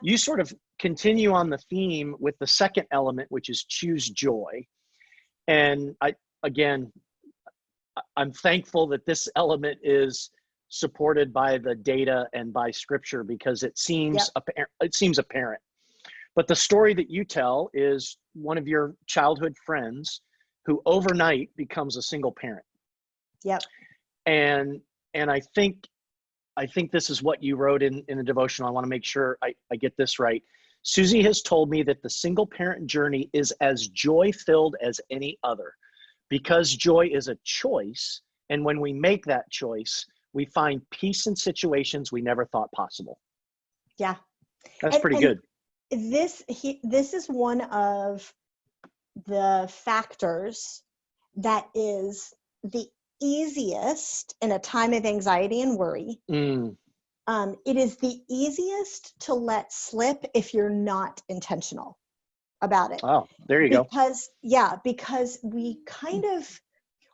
you sort of continue on the theme with the second element, which is choose joy. And I'm thankful that this element is supported by the data and by scripture, because it seems apparent. But the story that you tell is one of your childhood friends who overnight becomes a single parent. Yep. And I think this is what you wrote in the devotional. I want to make sure I get this right. Susie has told me that the single parent journey is as joy-filled as any other, because joy is a choice. And when we make that choice, we find peace in situations we never thought possible. Yeah. That's pretty good. This is one of the factors that is the easiest in a time of anxiety and worry. It is the easiest to let slip if you're not intentional about it. Oh, there you go. Because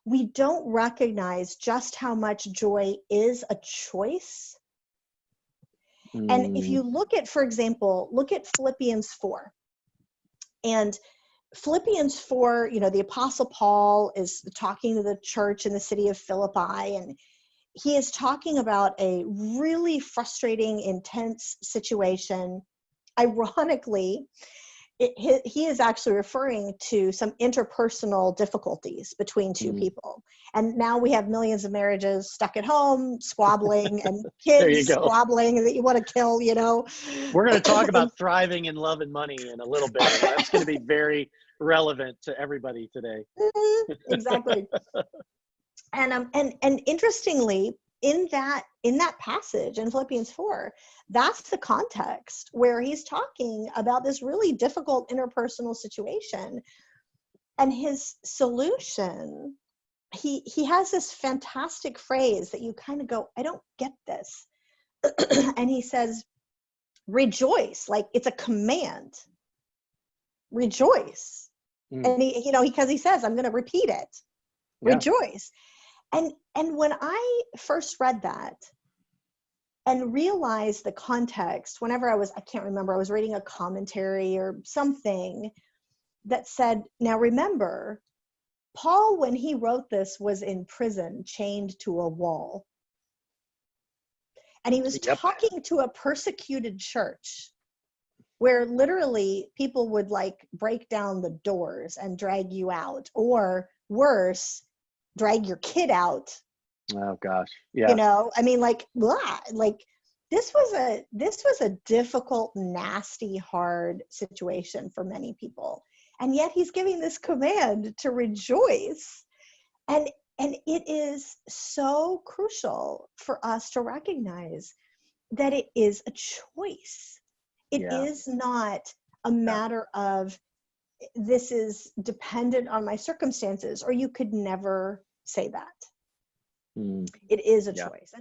we don't recognize just how much joy is a choice. And if you look at, for example, look at Philippians 4. And Philippians 4, the Apostle Paul is talking to the church in the city of Philippi, and he is talking about a really frustrating, intense situation. Ironically, he is actually referring to some interpersonal difficulties between two people. And now we have millions of marriages stuck at home, squabbling, and kids squabbling that you want to kill, We're going to talk about thriving in love and money in a little bit. That's going to be very relevant to everybody today. Exactly. And interestingly, in that passage in Philippians 4, that's the context where he's talking about this really difficult interpersonal situation. And his solution, he has this fantastic phrase that you kind of go, I don't get this. And he says, rejoice, like it's a command. Rejoice. And because he says, I'm going to repeat it. Yeah. Rejoice. And when I first read that and realized the context, whenever I can't remember, I was reading a commentary or something that said, now remember, Paul, when he wrote this, was in prison, chained to a wall. And he was talking to a persecuted church where literally people would break down the doors and drag you out, or worse, drag your kid out. Oh gosh. Yeah. This was a difficult, nasty, hard situation for many people. And yet he's giving this command to rejoice. And it is so crucial for us to recognize that it is a choice. It is not a matter of this is dependent on my circumstances, or you could never say that. It is a choice.